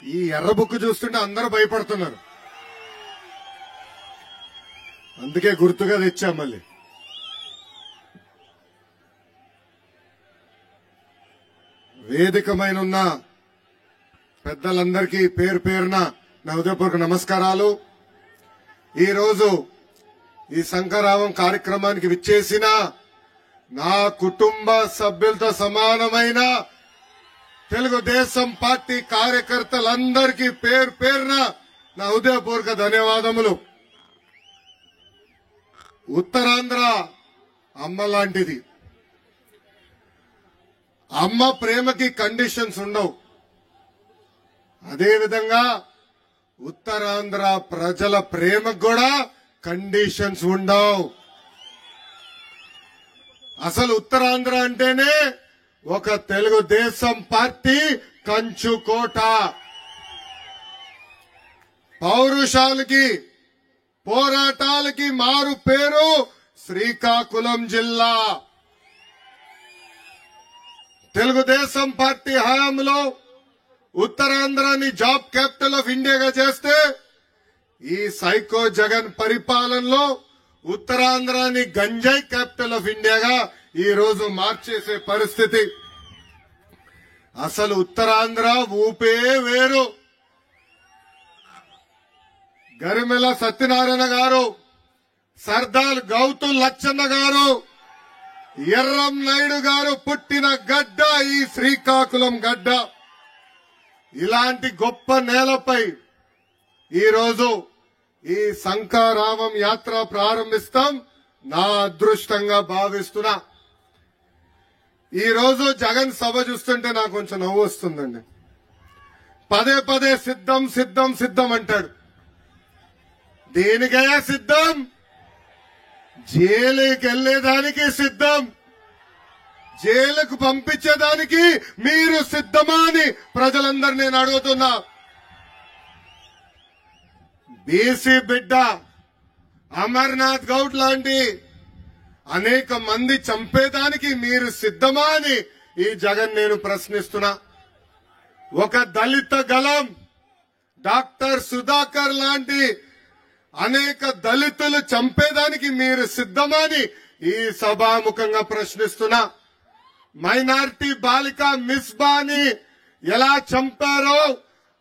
ఈ ఎర్ర బుక్ చూస్తుంటే అందరూ భయపడుతున్నారు. అందుకే గుర్తుగా తెచ్చాం. మళ్ళీ వేదికమైన ఉన్న పెద్దలందరికీ పేరు పేరున నా హృదయపూర్వక నమస్కారాలు. ఈరోజు ఈ శంకరావం కార్యక్రమానికి విచ్చేసిన నా కుటుంబ సభ్యులతో సమానమైన తెలుగుదేశం పార్టీ కార్యకర్తలందరికీ పేరు పేరున నా హృదయపూర్వక ధన్యవాదములు. ఉత్తరాంధ్ర అమ్మ లాంటిది. అమ్మ ప్రేమకి కండిషన్స్ ఉండవు. అదేవిధంగా ఉత్తరాంధ్ర ప్రజల ప్రేమకు కూడా కండిషన్స్ ఉండవు. అసలు ఉత్తరాంధ్ర అంటేనే ఒక తెలుగుదేశం పార్టీ కంచుకోట. పౌరుషాలకి పోరాటాలకి మారు పేరు శ్రీకాకుళం జిల్లా. తెలుగుదేశం పార్టీ హయాంలో ఉత్తరాంధ్రాని జాబ్ క్యాపిటల్ ఆఫ్ ఇండియాగా చేస్తే ఈ సైకో జగన్ పరిపాలనలో ఉత్తరాంధ్రాని గంజాయి క్యాపిటల్ ఆఫ్ ఇండియాగా ఈ రోజు మార్చేసే పరిస్థితి. అసలు ఉత్తరాంధ్ర ఊపే వేరు. గరిమెల సత్యనారాయణ గారు, సర్దార్ గౌతు లచ్చన్న గారు, ఎర్రం నాయుడు గారు పుట్టిన గడ్డ ఈ శ్రీకాకుళం గడ్డ. ఇలాంటి గొప్ప నేలపై ఈరోజు ఈ శంకరావం యాత్ర ప్రారంభిస్తాం. నా అదృష్టంగా భావిస్తున్నా. ఈ రోజు జగన్ సభ చూస్తుంటే నాకు కొంచెం నవ్వు వస్తుందండి. పదే పదే సిద్ధం సిద్ధం సిద్ధం అంటాడు. దేనికైనా సిద్ధం? జైలుకి వెళ్లేదానికి సిద్ధం. జైలుకు పంపించేదానికి మీరు సిద్ధమా అని ప్రజలందరూ నేను అడుగుతున్నా. బీసీ బిడ్డ అమర్నాథ్ గౌడ్ లాంటి అనేక మంది చంపేదానికి మీరు సిద్ధమా అని ఈ జగన్ నేను ప్రశ్నిస్తున్నా. ఒక దళిత గలం డాక్టర్ సుధాకర్ లాంటి అనేక దళితులు చంపేదానికి మీరు సిద్ధమా అని ఈ సభాముఖంగా ప్రశ్నిస్తున్నా. మైనారిటీ బాలిక మిస్బాని ఎలా చంపారో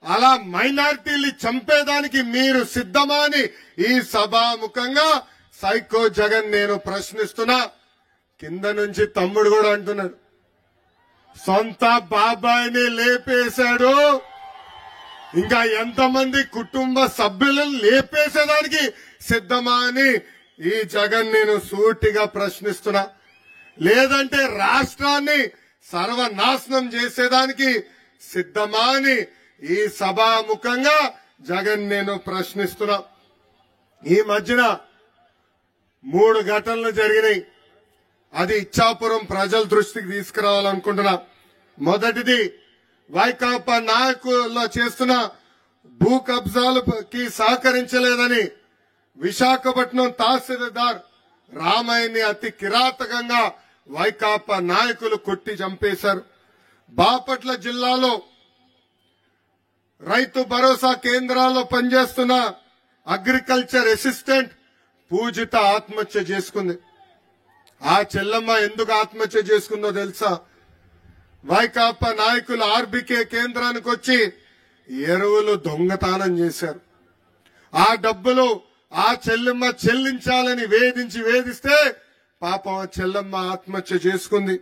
అలా మైనారిటీలు చంపేదానికి మీరు సిద్ధమా అని ఈ సభాముఖంగా సైకో జగన్ నేను ప్రశ్నిస్తున్నా. కింద నుంచి తమ్ముడు కూడా అంటున్నాడు, సొంత బాబాయిని లేపేశాడు, ఇంకా ఎంతమంది కుటుంబ సభ్యులను లేపేసేదానికి సిద్ధమా అని ఈ జగన్ నేను సూటిగా ప్రశ్నిస్తున్నా. లేదంటే రాష్ట్రాన్ని సర్వనాశనం చేసేదానికి సిద్ధమా అని ఈ సభాముఖంగా జగన్ నేను ప్రశ్నిస్తున్నా. ఈ మధ్యన 3 ఘటనలు జరిగినాయి. అది ఇచ్చాపురం ప్రజల దృష్టికి తీసుకురావాలనుకుంటున్నా. మొదటిది, వైకాపా నాయకుల్లో చేస్తున్న భూ కబ్జాలకి సహకరించలేదని విశాఖపట్నం తహసీల్దార్ రామయ్యని అతి కిరాతకంగా వైకాపా నాయకులు కొట్టి చంపేశారు. బాపట్ల జిల్లాలో రైతు భరోసా కేంద్రాల్లో పనిచేస్తున్న అగ్రికల్చర్ అసిస్టెంట్ పూజిత ఆత్మహత్య చేసుకుంది. ఆ చెల్లమ్మ ఎందుకు ఆత్మహత్య చేసుకుందో తెలుసా? వైకాపా నాయకులు ఆర్బీకే కేంద్రానికి వచ్చి ఎరువులు దొంగతనం చేశారు. ఆ డబ్బులు ఆ చెల్లెమ్మ చెల్లించాలని వేధిస్తే పాపం ఆ చెల్లెమ్మ ఆత్మహత్య చేసుకుంది.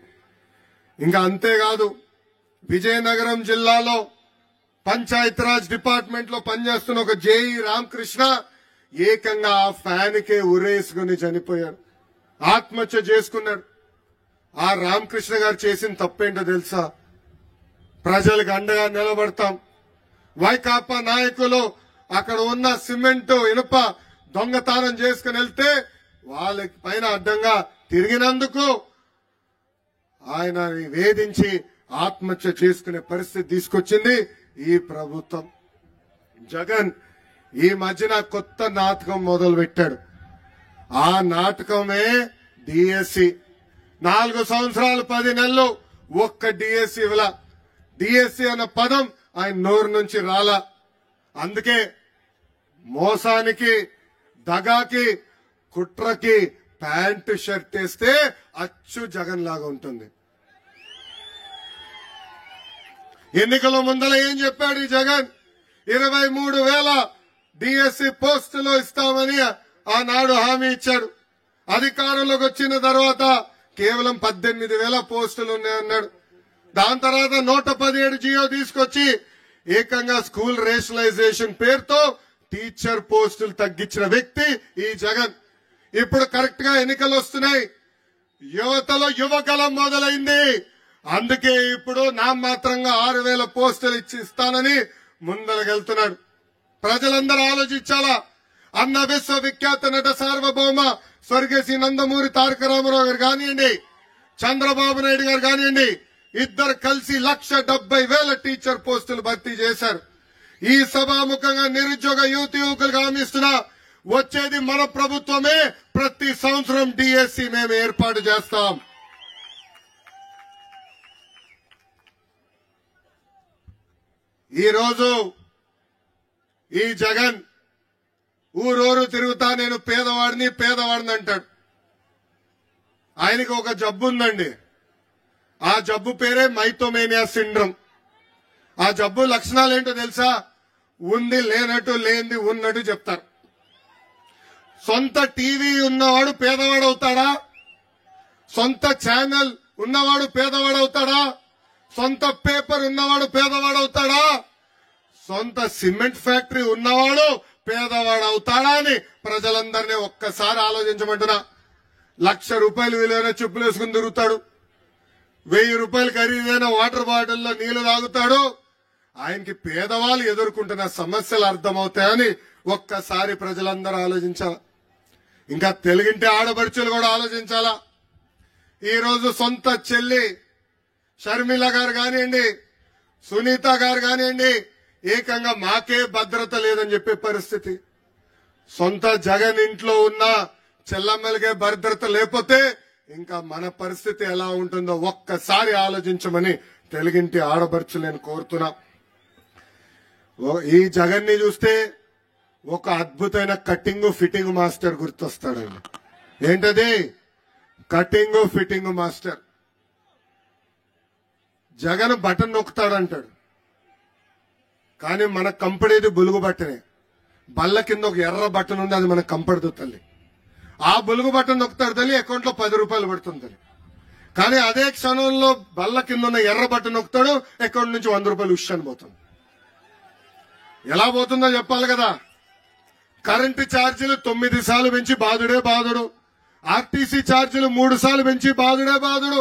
ఇంకా అంతేకాదు, విజయనగరం జిల్లాలో పంచాయతీరాజ్ డిపార్ట్మెంట్ లో పనిచేస్తున్న ఒక జేఈ రామకృష్ణ ఏకంగా ఆ ఫ్యాన్ కే ఉరేసుకుని చనిపోయాడు, ఆత్మహత్య చేసుకున్నాడు. ఆ రామకృష్ణ గారు చేసిన తప్పేంటో తెలుసా? ప్రజలకు అండగా నిలబడతాం. వైకాపా నాయకులు అక్కడ ఉన్న సిమెంట్ ఇనుప దొంగతనం చేసుకుని వెళ్తే వాళ్ళ పైన అడ్డంగా తిరిగినందుకు ఆయన వేధించి ఆత్మహత్య చేసుకునే పరిస్థితి తీసుకొచ్చింది ఈ ప్రభుత్వం. జగన్ ఈ మధ్యన కొత్త నాటకం మొదలు పెట్టాడు. ఆ నాటకమే డిఎస్సి. 4 సంవత్సరాలు 10 నెలలు ఒక్క డిఎస్సి ఇవ్వలా. డిఎస్సి అన్న పదం ఆయన నోరు నుంచి రాలా. అందుకే మోసానికి, దగాకి, కుట్రకి ప్యాంటు షర్ట్ వేస్తే అచ్చు జగన్ లాగా ఉంటుంది. ఎన్నికల ముందల ఏం చెప్పాడు ఈ జగన్? 23,000 డిఎస్సి పోస్టులు ఇస్తామని ఆనాడు హామీ ఇచ్చాడు. అధికారంలోకి వచ్చిన తర్వాత కేవలం 18,000 పోస్టులు ఉన్నాయన్నాడు. దాని తర్వాత 117 జియో తీసుకొచ్చి ఏకంగా స్కూల్ రేషనలైజేషన్ పేరుతో టీచర్ పోస్టులు తగ్గించిన వ్యక్తి ఈ జగన్. ఇప్పుడు కరెక్ట్ గా ఎన్నికలు వస్తున్నాయి, యువతలో యువగలం మొదలైంది. అందుకే ఇప్పుడు నామాత్రంగా 6,000 పోస్టులు ఇస్తానని ముందరకెళ్తున్నాడు. ప్రజలందరూ ఆలోచించాలా. అన్న విశ్వవిఖ్యాత నట సార్వభౌమ స్వర్గీయ శ్రీ నందమూరి తారక రామారావు గారు కానివ్వండి, చంద్రబాబు నాయుడు గారు కానివ్వండి, ఇద్దరు కలిసి 1,70,000 టీచర్ పోస్టులు భర్తీ చేశారు. ఈ సభాముఖంగా నిరుద్యోగ యువకులకు హామీ ఇస్తున్నా, వచ్చేది మన ప్రభుత్వమే. ప్రతి సంవత్సరం డిఎస్సి మేము ఏర్పాటు చేస్తాం. ఈ రోజు ఈ జగన్ ఊరూరు తిరుగుతా నేను పేదవాడిని అంటాడు. ఆయనకి ఒక జబ్బు ఉందండి. ఆ జబ్బు పేరే మైథోమేనియా సిండ్రోమ్. ఆ జబ్బు లక్షణాలు ఏంటో తెలుసా? ఉంది లేనట్టు, లేనిది ఉన్నట్టు చెప్తారు. సొంత టీవీ ఉన్నవాడు పేదవాడవుతాడా? సొంత ఛానల్ ఉన్నవాడు పేదవాడవుతాడా? సొంత పేపర్ ఉన్నవాడు పేదవాడవుతాడా? సొంత సిమెంట్ ఫ్యాక్టరీ ఉన్నవాడు పేదవాడవుతాడా అని ప్రజలందరినీ ఒక్కసారి ఆలోచించమంటున్నా. 1,00,000 రూపాయలు విలువైన చెప్పులు వేసుకుని తిరుగుతాడు, 1,000 రూపాయలు ఖరీదైన వాటర్ బాటిల్లో నీళ్లు తాగుతాడు. ఆయనకి పేదవాళ్ళు ఎదుర్కొంటున్న సమస్యలు అర్థమవుతాయని ఒక్కసారి ప్రజలందరూ ఆలోచించాలా. ఇంకా తెలుగింటి ఆడపడుచులు కూడా ఆలోచించాలా. ఈ రోజు సొంత చెల్లి షర్మిల గారు కానివ్వండి, సునీత గారు కానివ్వండి, ఏకంగా మాకే భద్రత లేదని చెప్పే పరిస్థితి. సొంత జగన్ ఇంట్లో ఉన్న చెల్లమ్మలకే భద్రత లేకపోతే ఇంకా మన పరిస్థితి ఎలా ఉంటుందో ఒక్కసారి ఆలోచించమని తెలుగింటి ఆడపడుచు నేను కోరుతున్నా. ఈ జగన్ ని చూస్తే ఒక అద్భుతమైన కటింగ్ ఫిట్టింగ్ మాస్టర్ గుర్తొస్తాడండి. ఏంటది? Cutting fitting master. Jagan button నొక్కుతాడంటాడు, కానీ మనకు కంపడేది బులుగు బట్టనే. బల్ల కింద ఒక ఎర్ర బటన్ ఉంది, అది మనకు కంపడదు తల్లి. ఆ బులుగు బటన్ నొక్కుతాడు తల్లి, అకౌంట్ లో 10 రూపాయలు పడుతుంది తల్లి. కానీ అదే క్షణంలో బల్ల కింద ఉన్న ఎర్ర బటన్ నొక్కుతాడు, అకౌంట్ నుంచి 100 రూపాయలు ఉష్ అని పోతుంది. ఎలా పోతుందో చెప్పాలి కదా. కరెంటు ఛార్జీలు 9 సార్లు పెంచి బాధుడే బాధుడు, ఆర్టీసీ ఛార్జీలు 3 సార్లు పెంచి బాధుడే బాధుడు,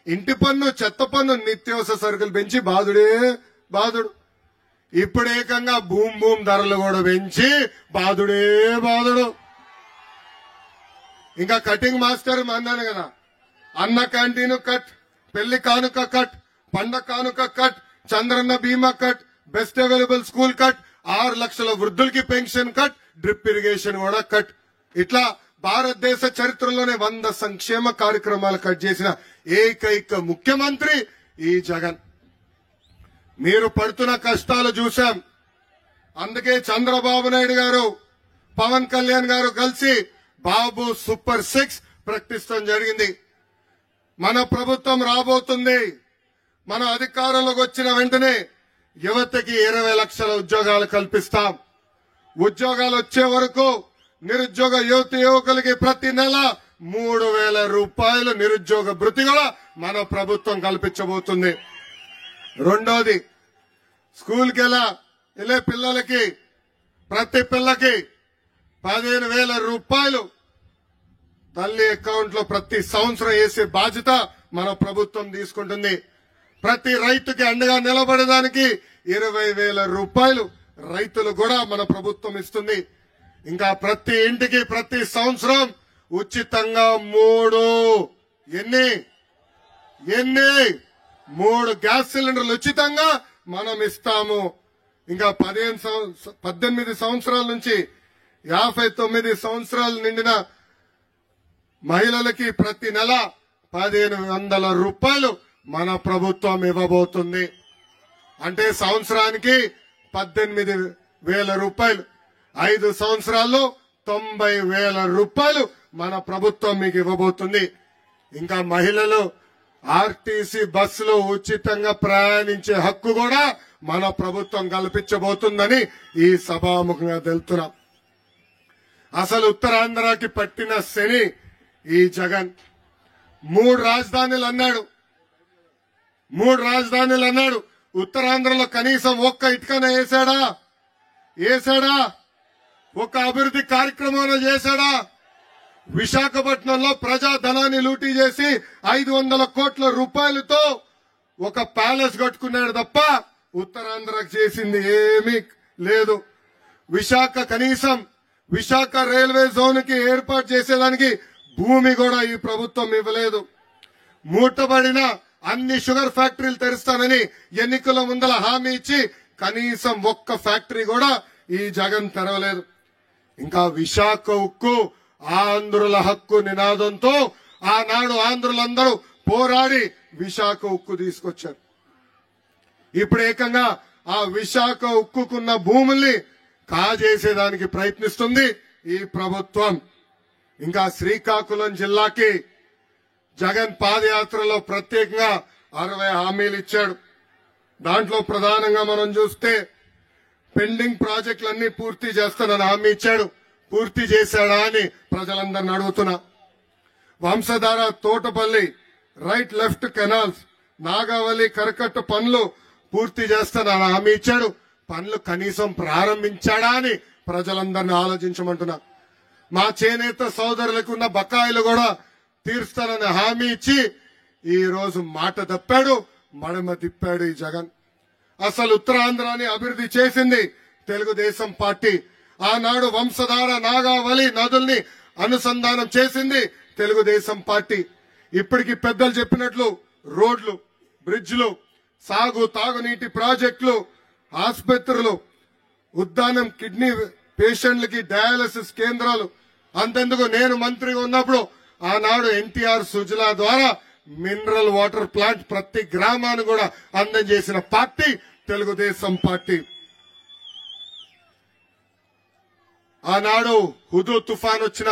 ఇంటి పన్ను, చెత్త పన్ను, నిత్యావసర సరుకులు పెంచి బాధుడే బాధుడు. ఇప్పుడు ఏకంగా భూమ్ ధరలు కూడా పెంచి బాధుడే బాధుడు. ఇంకా కటింగ్ మాస్టర్ అన్నాను కదా, అన్న క్యాంటీన్ కట్, పెళ్లి కానుక కట్, పండగ కానుక కట్, చంద్రన్న బీమా cut, best available school cut, 6 లక్షల వృద్ధులకి పెన్షన్ కట్, డ్రిప్ ఇరిగేషన్ కూడా కట్. ఇట్లా భారతదేశ చరిత్రలోనే 100 సంక్షేమ కార్యక్రమాలు కట్ చేసిన ఏకైక ముఖ్యమంత్రి ఈ జగన్. మీరు పడుతున్న కష్టాలు చూశాం. అందుకే చంద్రబాబు నాయుడు గారు, పవన్ కళ్యాణ్ గారు కలిసి బాబు సూపర్ 6 ప్రకటించడం జరిగింది. మన ప్రభుత్వం రాబోతుంది. మన అధికారంలోకి వచ్చిన వెంటనే యువతకి 20 లక్షల ఉద్యోగాలు కల్పిస్తాం. ఉద్యోగాలు వచ్చే వరకు నిరుద్యోగ యువకులకి ప్రతి నెల 3,000 రూపాయలు నిరుద్యోగ భృతి కూడా మన ప్రభుత్వం కల్పించబోతుంది. రెండోది, స్కూల్కి వెళ్ళే పిల్లలకి ప్రతి పిల్లకి 15,000 రూపాయలు తల్లి అకౌంట్ లో ప్రతి సంవత్సరం వేసే బాధ్యత మన ప్రభుత్వం తీసుకుంటుంది. ప్రతి రైతుకి అండగా నిలబడడానికి 20,000 రూపాయలు రైతులు కూడా మన ప్రభుత్వం ఇస్తుంది. ఇంకా ప్రతి ఇంటికి ప్రతి సంవత్సరం ఉచితంగా 3 గ్యాస్ సిలిండర్లు ఉచితంగా మనం ఇస్తాము. ఇంకా 18 సంవత్సరాల నుంచి 59 సంవత్సరాలు నిండిన మహిళలకి ప్రతి నెల 1,500 రూపాయలు మన ప్రభుత్వం ఇవ్వబోతుంది. అంటే సంవత్సరానికి 18,000 రూపాయలు. 5 సంవత్సరాల్లో 90,000 రూపాయలు మన ప్రభుత్వం మీకు ఇవ్వబోతుంది. ఇంకా మహిళలు ఆర్టీసీ బస్సులో ఉచితంగా ప్రయాణించే హక్కు కూడా మన ప్రభుత్వం కల్పించబోతుందని ఈ సభాముఖంగా తెలుపుతున్నాం. అసలు ఉత్తరాంధ్రకి పట్టిన శని ఈ జగన్. 3 రాజధానులు అన్నాడు. 3 రాజధానులు అన్నాడు. ఉత్తరాంధ్రలో కనీసం ఒక్క ఇటుకన వేసాడా? ఒక అభివృద్ధి కార్యక్రమం చేశాడా? విశాఖపట్నంలో ప్రజాధనాన్ని లూటీ చేసి 500 కోట్ల రూపాయలతో ఒక ప్యాలెస్ కట్టుకున్నాడు తప్ప ఉత్తరాంధ్రకు చేసింది ఏమీ లేదు. విశాఖ రైల్వే జోన్ కి ఏర్పాటు చేసేదానికి భూమి కూడా ఈ ప్రభుత్వం ఇవ్వలేదు. మూటబడిన అన్ని షుగర్ ఫ్యాక్టరీలు తెరుస్తానని ఎన్నికల ముందల హామీ ఇచ్చి కనీసం ఒక్క ఫ్యాక్టరీ కూడా ఈ జగన్ తెరవలేదు. ఇంకా విశాఖ ఉక్కు ఆంధ్రుల హక్కు నినాదంతో ఆనాడు ఆంధ్రులందరూ పోరాడి విశాఖ ఉక్కు తీసుకొచ్చారు. ఇప్పుడు ఏకంగా ఆ విశాఖ ఉక్కుకున్న భూముల్ని కాజేసేదానికి ప్రయత్నిస్తుంది ఈ ప్రభుత్వం. ఇంకా శ్రీకాకుళం జిల్లాకి జగన్ పాదయాత్రలో ప్రత్యేకంగా 60 హామీలు ఇచ్చాడు. దాంట్లో ప్రధానంగా మనం చూస్తే పెండింగ్ ప్రాజెక్టులన్నీ పూర్తి చేస్తానని హామీ ఇచ్చాడు. పూర్తి చేశాడా అని ప్రజలందరిని అడుగుతున్నా. Vamsadhara Thotapalli right left canals Nagavali కరకట్టు పనులు పూర్తి చేస్తానని హామీ ఇచ్చాడు. పనులు కనీసం ప్రారంభించాడా అని ప్రజలందరినీ ఆలోచించమంటున్నా. మా చేనేత సోదరులకు ఉన్న బకాయిలు కూడా తీరుస్తానని హామీ ఇచ్చి ఈ రోజు మాట తప్పాడు, మడమ తిప్పాడు ఈ జగన్. అసలు ఉత్తరాంధ్రాని అభివృద్ధి చేసింది తెలుగుదేశం పార్టీ. ఆనాడు వంశధార నాగావళి నదుల్ని అనుసంధానం చేసింది తెలుగుదేశం పార్టీ. ఇప్పటికి పెద్దలు చెప్పినట్లు రోడ్లు, బ్రిడ్జ్లు, తాగునీటి ప్రాజెక్టులు, ఆసుపత్రులు, ఉద్దానం కిడ్నీ పేషెంట్లకి డయాలసిస్ కేంద్రాలు. అంతెందుకు నేను మంత్రిగా ఉన్నప్పుడు ఆనాడు ఎన్టీఆర్ సుజలా ద్వారా మినరల్ వాటర్ ప్లాంట్ ప్రతి గ్రామాన్ని కూడా అందజేసిన పార్టీ తెలుగుదేశం పార్టీ. ఆనాడు హుదూ తుఫాన్ వచ్చిన,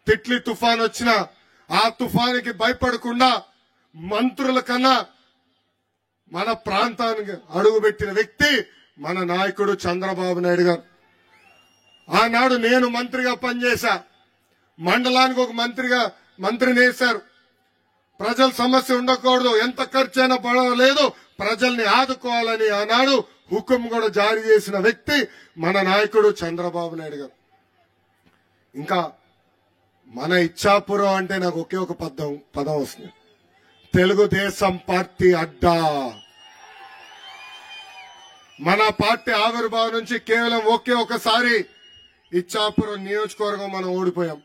తిట్లీ తుఫాన్ వచ్చిన ఆ తుఫానికి భయపడకుండా మంత్రుల కన్నా మన ప్రాంతానికి అడుగుపెట్టిన వ్యక్తి మన నాయకుడు చంద్రబాబు నాయుడు గారు. ఆనాడు నేను మంత్రిగా పనిచేశా. మండలానికి ఒక మంత్రిని వేశారు. ప్రజల సమస్య ఉండకూడదు, ఎంత ఖర్చు అయినా పడలేదు, ప్రజల్ని ఆదుకోవాలని ఆనాడు హుకుం కూడా జారీ చేసిన వ్యక్తి మన నాయకుడు చంద్రబాబు నాయుడు గారు. ఇంకా మన ఇచ్చాపురం అంటే నాకు ఒకే ఒక పదం వస్తుంది, తెలుగుదేశం పార్టీ అడ్డా. మన పార్టీ ఆవిర్భావం నుంచి కేవలం ఒకే ఒకసారి ఇచ్చాపురం నియోజకవర్గం మనం ఓడిపోయాం.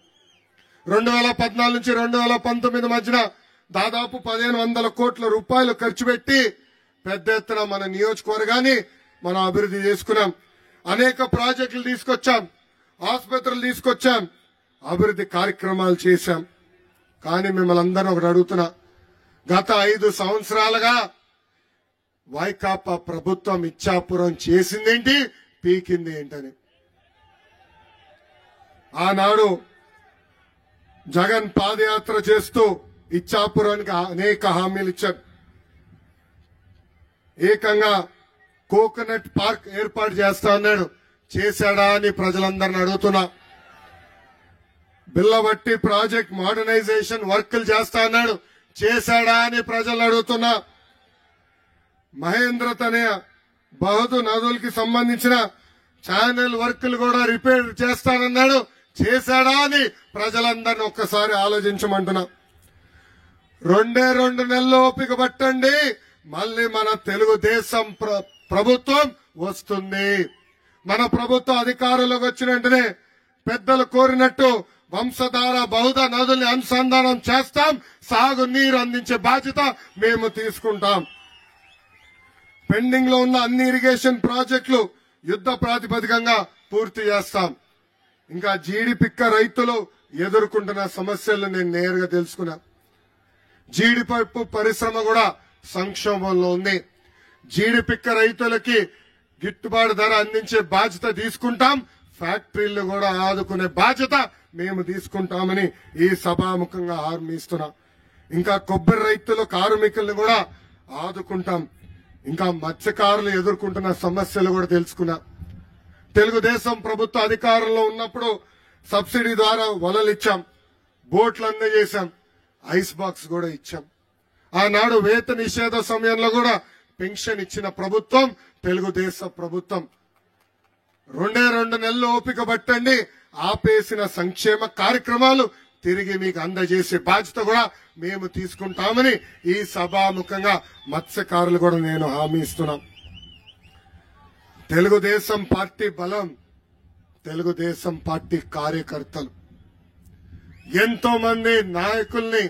2014 నుంచి 2019 మధ్యన దాదాపు 1,500 కోట్ల రూపాయలు ఖర్చు పెట్టి పెద్ద ఎత్తున మన నియోజకవర్గాన్ని మనం అభివృద్ధి చేసుకున్నాం. అనేక ప్రాజెక్టులు తీసుకొచ్చాం, ఆసుపత్రులు తీసుకొచ్చాం, అభివృద్ధి కార్యక్రమాలు చేశాం. కానీ మిమ్మల్ని అందరూ ఒకటి అడుగుతున్నా, గత 5 సంవత్సరాలుగా వైకాపా ప్రభుత్వం ఇచ్చాపురం చేసిందేంటి, పీకింది ఏంటని. ఆనాడు జగన్ పాదయాత్ర చేస్తూ ఇచ్చాపురానికి అనేక హామీలు ఇచ్చారు. ఏకంగా కోకోనట్ పార్క్ ఏర్పాటు చేస్తా అన్నాడు, చేశాడా అని ప్రజలందరిని అడుగుతున్నా. బిల్లబట్టి ప్రాజెక్ట్ మోడర్నైజేషన్ వర్కులు చేస్తా అన్నాడు, చేశాడా అని ప్రజలు అడుగుతున్నా. మహేంద్ర తనయ బహుదు నదులకి సంబంధించిన ఛానల్ వర్కులు కూడా రిపేర్ చేస్తానన్నాడు, చేశాడా అని ప్రజలందరినీ ఒక్కసారి ఆలోచించమంటున్నా. 2 నెలలు ఓపిక పట్టండి, మళ్ళీ మన తెలుగుదేశం ప్రభుత్వం వస్తుంది. మన ప్రభుత్వం అధికారంలోకి వచ్చిన వెంటనే పెద్దలు కోరినట్టు వంశధార బహుద నదుల్ని అనుసంధానం చేస్తాం, సాగు నీరు అందించే బాధ్యత మేము తీసుకుంటాం. పెండింగ్ లో ఉన్న అన్ని ఇరిగేషన్ ప్రాజెక్టులు యుద్ధ ప్రాతిపదికంగా పూర్తి చేస్తాం. ఇంకా జీడిపిక్క రైతులు ఎదుర్కొంటున్న సమస్యలను నేను నేరుగా తెలుసుకున్నా. జీడిపప్పు పరిశ్రమ కూడా సంక్షోభంలో ఉంది. జీడిపిక్క రైతులకి గిట్టుబాటు ధర అందించే బాధ్యత తీసుకుంటాం. ఫ్యాక్టరీలను కూడా ఆదుకునే బాధ్యత మేము తీసుకుంటామని ఈ సభాముఖంగా హామీ ఇస్తున్నాం. ఇంకా కొబ్బరి రైతులు కార్మికులను కూడా ఆదుకుంటాం. ఇంకా మత్స్యకారులు ఎదుర్కొంటున్న సమస్యలు కూడా తెలుసుకున్నా. తెలుగుదేశం ప్రభుత్వ అధికారంలో ఉన్నప్పుడు సబ్సిడీ ద్వారా వలలు ఇచ్చాం, బోట్లు అందజేశాం, ఐస్ బాక్స్ కూడా ఇచ్చాం. ఆనాడు వేత నిషేధ సమయంలో కూడా పెన్షన్ ఇచ్చిన ప్రభుత్వం తెలుగుదేశం ప్రభుత్వం. 2 నెలలు ఓపిక పట్టండి, ఆపేసిన సంక్షేమ కార్యక్రమాలు తిరిగి మీకు అందజేసే బాధ్యత కూడా మేము తీసుకుంటామని ఈ సభాముఖంగా మత్స్యకారులు కూడా నేను హామీ ఇస్తున్నాం. తెలుగుదేశం పార్టీ బలం తెలుగుదేశం పార్టీ కార్యకర్తలు. ఎంతో మంది నాయకుల్ని,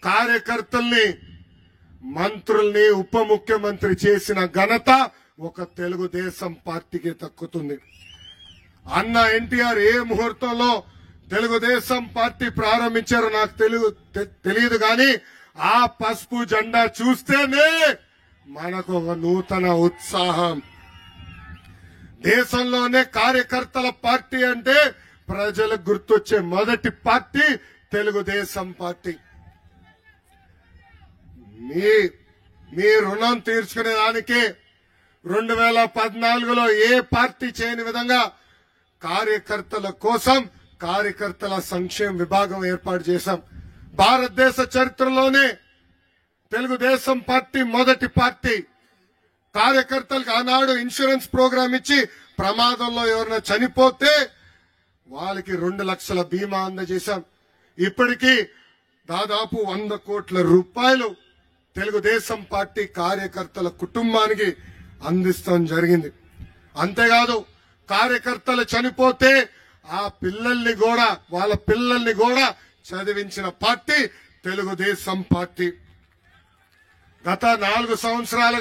కార్యకర్తల్ని, మంత్రుల్ని ఉప ముఖ్యమంత్రి చేసిన ఘనత ఒక తెలుగుదేశం పార్టీకి దక్కుతుంది. అన్న ఎన్టీఆర్ ఏ ముహూర్తంలో తెలుగుదేశం పార్టీ ప్రారంభించారో నాకు తెలియదు కానీ ఆ పసుపు జెండా చూస్తేనే మనకు ఒక నూతన ఉత్సాహం. దేశంలోనే కార్యకర్తల పార్టీ అంటే ప్రజలకు గుర్తొచ్చే మొదటి పార్టీ తెలుగుదేశం పార్టీ. మీ రుణం తీర్చుకునే దానికి 2014లో ఏ పార్టీ చేయని విధంగా కార్యకర్తల కోసం కార్యకర్తల సంక్షేమ విభాగం ఏర్పాటు చేశాం. భారతదేశ చరిత్రలోనే తెలుగుదేశం పార్టీ మొదటి పార్టీ. కార్యకర్తలకు ఆనాడు ఇన్సూరెన్స్ ప్రోగ్రాం ఇచ్చి ప్రమాదంలో ఎవరైనా చనిపోతే వాళ్ళకి 2 లక్షల బీమా అందజేశాం. ఇప్పటికీ దాదాపు 100 కోట్ల రూపాయలు తెలుగుదేశం పార్టీ కార్యకర్తల కుటుంబానికి అందిస్తాం జరిగింది. అంతేకాదు కార్యకర్తలు చనిపోతే ఆ పిల్లల్ని కూడా వాళ్ళ పిల్లల్ని కూడా చదివించిన పార్టీ తెలుగుదేశం పార్టీ. గత 4 సంవత్సరాలు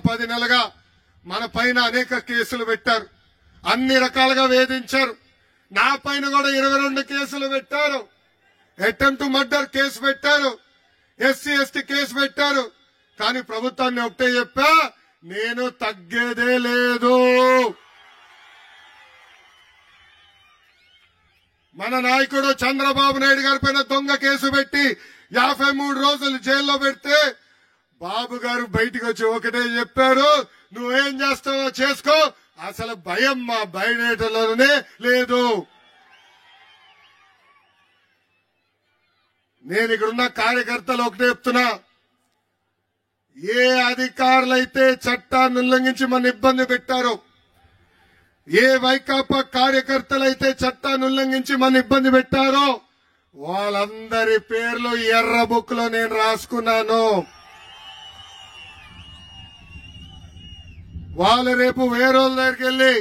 10 నెలలుగా మన పైన అనేక కేసులు పెట్టారు, అన్ని రకాలుగా వేధించారు. నా పైన కూడా 22 కేసులు పెట్టారు. అటెంప్ట్ మర్డర్ కేసు పెట్టారు, ఎస్సీ ఎస్టీ కేసు పెట్టారు. కానీ ప్రభుత్వాన్ని ఒకటే చెప్పా, నేను తగ్గేదే లేదు. మన నాయకుడు చంద్రబాబు నాయుడు గారి పైన దొంగ కేసు పెట్టి 53 రోజులు జైల్లో పెడితే బాబు గారు బయటికి వచ్చి ఒకటే చెప్పారు, నువ్వేం చేస్తావో చేసుకో, అసలు భయం మా బయటలోనే లేదు. నేను ఇక్కడున్న కార్యకర్తలు ఒకటే చెప్తున్నా, ఏ అధికారులైతే చట్టాన్ని ఉల్లంఘించి మన ఇబ్బంది పెట్టారో, ఏ వైకాపా కార్యకర్తలైతే చట్టాన్ని ఉల్లంఘించి మన ఇబ్బంది పెట్టారో వాళ్ళందరి పేర్లు ఎర్ర బుక్ లో నేను రాసుకున్నాను. వాళ్ళు రేపు వేరే దగ్గరికి వెళ్లి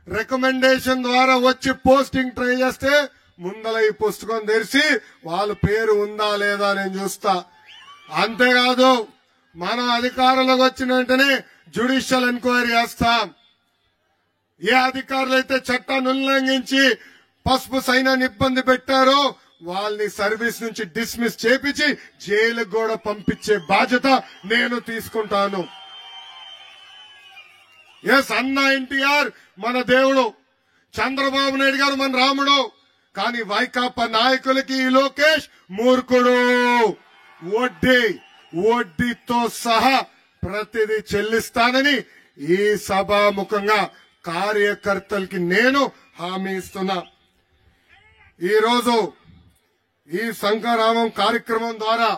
రికమెండేషన్ ద్వారా వచ్చి పోస్టింగ్ ట్రై చేస్తే ముందల ఈ పుస్తకం తెరిచి వాళ్ళ పేరు ఉందా లేదా నేను చూస్తా. అంతేకాదు మనం అధికారంలోకి వచ్చిన వెంటనే జ్యుడిషియల్ ఎంక్వైరీ చేస్తాం. ఏ అధికారులైతే చట్టాన్ని ఉల్లంఘించి పసుపు సైన్యాన్ని ఇబ్బంది పెట్టారో వాళ్ళని సర్వీస్ నుంచి డిస్మిస్ చేపించి జైలుకు కూడా పంపించే బాధ్యత నేను తీసుకుంటాను. ఎస్, అన్న ఎన్టీఆర్ మన దేవుడు, చంద్రబాబు నాయుడు గారు మన రాముడు. కానీ వైకాపా నాయకులకి ఈ లోకేష్ మూర్ఖుడు. వడ్డీతో సహా ప్రతిదీ చెల్లిస్తానని ఈ సభాముఖంగా కార్యకర్తలకి నేను హామీ ఇస్తున్నా. ఈరోజు ఈ శంఖారావం కార్యక్రమం ద్వారా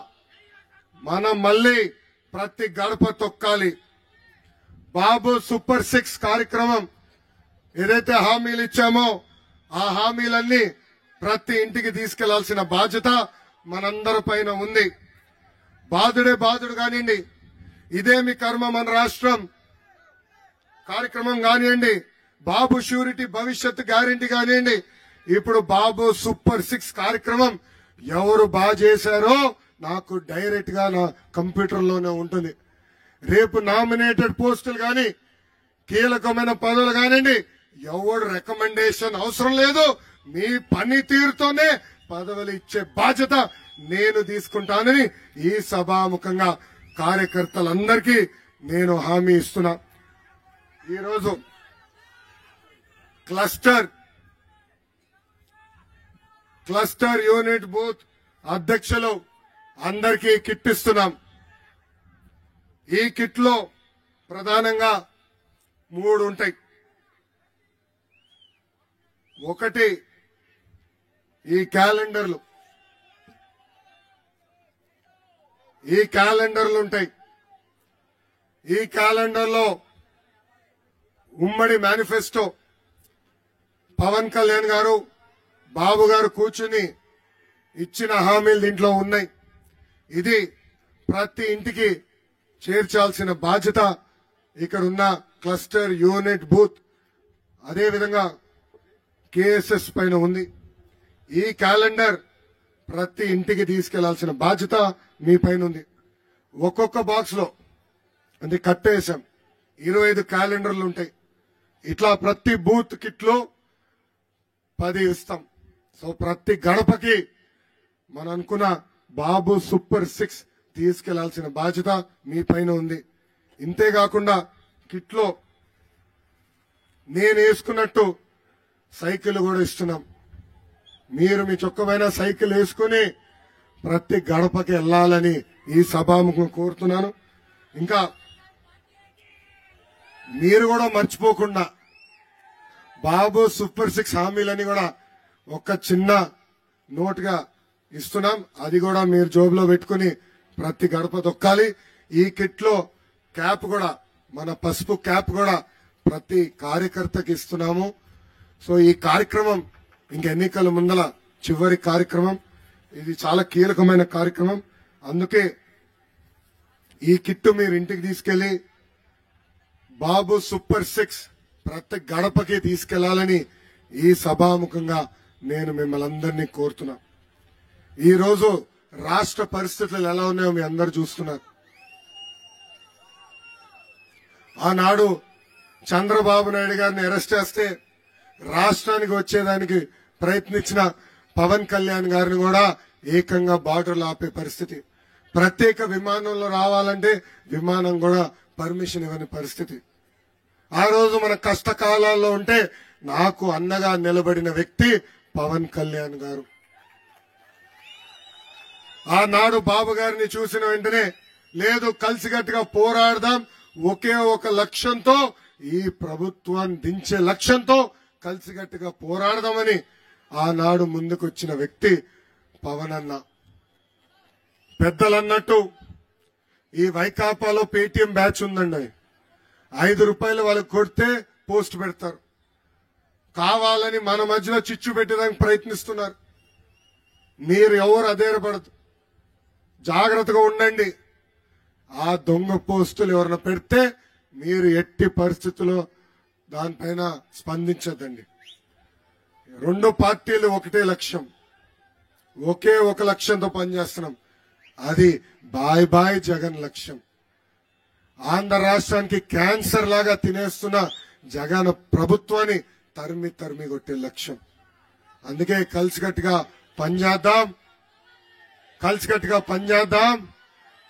మనం మళ్ళీ ప్రతి గడప తొక్కాలి. బాబు సూపర్ 6 కార్యక్రమం ఏదైతే హామీలు ఇచ్చామో ఆ హామీలన్నీ ప్రతి ఇంటికి తీసుకెళ్లాల్సిన బాధ్యత మనందరి పైన ఉంది. బాధుడు కానివ్వండి, ఇదే మీ కర్మ మన రాష్ట్రం కార్యక్రమం కానివ్వండి, బాబు షూరిటీ భవిష్యత్తు గ్యారెంటీ కానివ్వండి, ఇప్పుడు బాబు సూపర్ 6 కార్యక్రమం ఎవరు బాగా చేశారో నాకు డైరెక్ట్ గా నా కంప్యూటర్ లోనే ఉంటుంది. రేపు నామినేటెడ్ పోస్టులు కానీ కీలకమైన పదవులు కానివ్వండి, ఎవడు రికమెండేషన్ అవసరం లేదు, మీ పనితీరుతోనే పదవులు ఇచ్చే బాధ్యత నేను తీసుకుంటానని ఈ సభాముఖంగా కార్యకర్తలందరికీ నేను హామీ ఇస్తున్నా. ఈరోజు క్లస్టర్ యూనిట్ బూత్ అధ్యక్షులు అందరికీ కిట్ ఇస్తున్నాం. ఈ కిట్ లో ప్రధానంగా 3 ఉంటాయి. ఒకటి ఈ క్యాలెండర్లు ఉంటాయి. ఈ క్యాలెండర్లో ఉమ్మడి మేనిఫెస్టో పవన్ కళ్యాణ్ గారు బాబు గారు కూర్చుని ఇచ్చిన హామీలు దీంట్లో ఉన్నాయి. ఇది ప్రతి ఇంటికి చేర్చాల్సిన బాధ్యత ఇక్కడ ఉన్న క్లస్టర్ యూనిట్ బూత్ అదేవిధంగా కేఎస్ఎస్ పైన ఉంది. ఈ క్యాలెండర్ ప్రతి ఇంటికి తీసుకెళ్లాల్సిన బాధ్యత మీ పైన ఉంది. ఒక్కొక్క బాక్స్ లో అంటే కట్టేసాం 25 క్యాలెండర్లు ఉంటాయి. ఇట్లా ప్రతి బూత్ కిట్ లో 10 ఇస్తాం. సో ప్రతి గడపకి మనం అనుకున్న బాబు సూపర్ 6 తీసుకెళ్లాల్సిన బాధ్యత మీ పైన ఉంది. ఇంతేకాకుండా కిట్ లో నేను వేసుకున్నట్టు సైకిల్ కూడా ఇస్తున్నాం. మీరు మీ చొక్కమైన సైకిల్ వేసుకుని ప్రతి గడపకి వెళ్లాలని ఈ సభాముఖం కోరుతున్నాను. ఇంకా మీరు కూడా మర్చిపోకుండా బాబు సూపర్ 6 హామీలని కూడా ఒక చిన్న నోట్గా ఇస్తున్నాం. అది కూడా మీరు జోబులో పెట్టుకుని ప్రతి గడప తొక్కాలి. ఈ కిట్ లో క్యాప్ కూడా మన పసుపు క్యాప్ కూడా ప్రతి కార్యకర్తకి ఇస్తున్నాము. సో ఈ కార్యక్రమం ఇంక ఎన్నికల ముందల చివరి కార్యక్రమం. ఇది చాలా కీలకమైన కార్యక్రమం. అందుకే ఈ కిట్టు మీరు ఇంటికి తీసుకెళ్లి బాబు సూపర్ 6 ప్రతి గడపకి తీసుకెళ్లాలని ఈ సభాముఖంగా నేను మిమ్మల్ని అందరినీ కోరుతున్నా. ఈ రోజు రాష్ట్ర పరిస్థితులు ఎలా ఉన్నాయో మీ అందరు చూస్తున్నారు. ఆనాడు చంద్రబాబు నాయుడు గారిని అరెస్ట్ చేస్తే రాష్ట్రానికి వచ్చేదానికి ప్రయత్నించిన పవన్ కళ్యాణ్ గారిని కూడా ఏకంగా బార్డర్లో ఆపే పరిస్థితి. ప్రత్యేక విమానంలో రావాలంటే విమానం కూడా పర్మిషన్ ఇవ్వని పరిస్థితి. ఆ రోజు మన కష్టకాలాల్లో ఉంటే నాకు అన్నగా నిలబడిన వ్యక్తి పవన్ కళ్యాణ్ గారు. ఆనాడు బాబు గారిని చూసిన వెంటనే లేదు కలిసికట్టుగా పోరాడదాం, ఒకే ఒక లక్ష్యంతో ఈ ప్రభుత్వాన్ని దించే లక్ష్యంతో కలిసికట్టుగా పోరాడదామని ఆనాడు ముందుకొచ్చిన వ్యక్తి పవన్ అన్న. పెద్దలన్నట్టు ఈ వైకాపాలో పేటీఎం బ్యాచ్ ఉందండి. 5 రూపాయలు వాళ్ళకి కొడితే పోస్ట్ పెడతారు. కావాలని మన మధ్యలో చిచ్చు పెట్టడానికి ప్రయత్నిస్తున్నారు. మీరు ఎవరు అధైర్యపడదు, జాగ్రత్తగా ఉండండి. ఆ దొంగ పోస్టులు ఎవరైనా పెడితే మీరు ఎట్టి పరిస్థితుల్లో దానిపైన స్పందించదండి. 2 పార్టీలు ఒకటే లక్ష్యం, ఒకే ఒక లక్ష్యంతో పనిచేస్తున్నాం. అది బాయ్ బాయ్ జగన్ లక్ష్యం. ఆంధ్ర రాష్ట్రానికి క్యాన్సర్ లాగా తినేస్తున్న జగన్ ప్రభుత్వాన్ని తరిమి తరిమి కొట్టే లక్ష్యం. అందుకే కలిసికట్టుగా పనిచేద్దాం.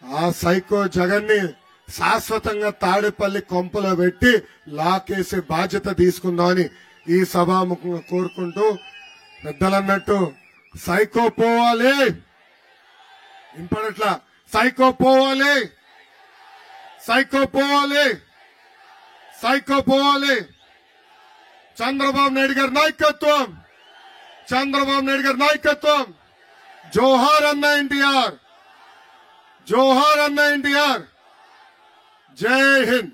ఆ సైకో జగన్ ని శాశ్వతంగా తాడేపల్లి కొంపలో పెట్టి లాకేసే బాధ్యత తీసుకుందామని ఈ సభాముఖంగా కోరుకుంటూ, పెద్దలన్నట్టు సైకో పోవాలి, ఇంపడట్లా సైకో పోవాలి. చంద్రబాబు నాయుడు గారి నాయకత్వం. జోహార్ అన్న ఎన్టీఆర్. జై హింద్.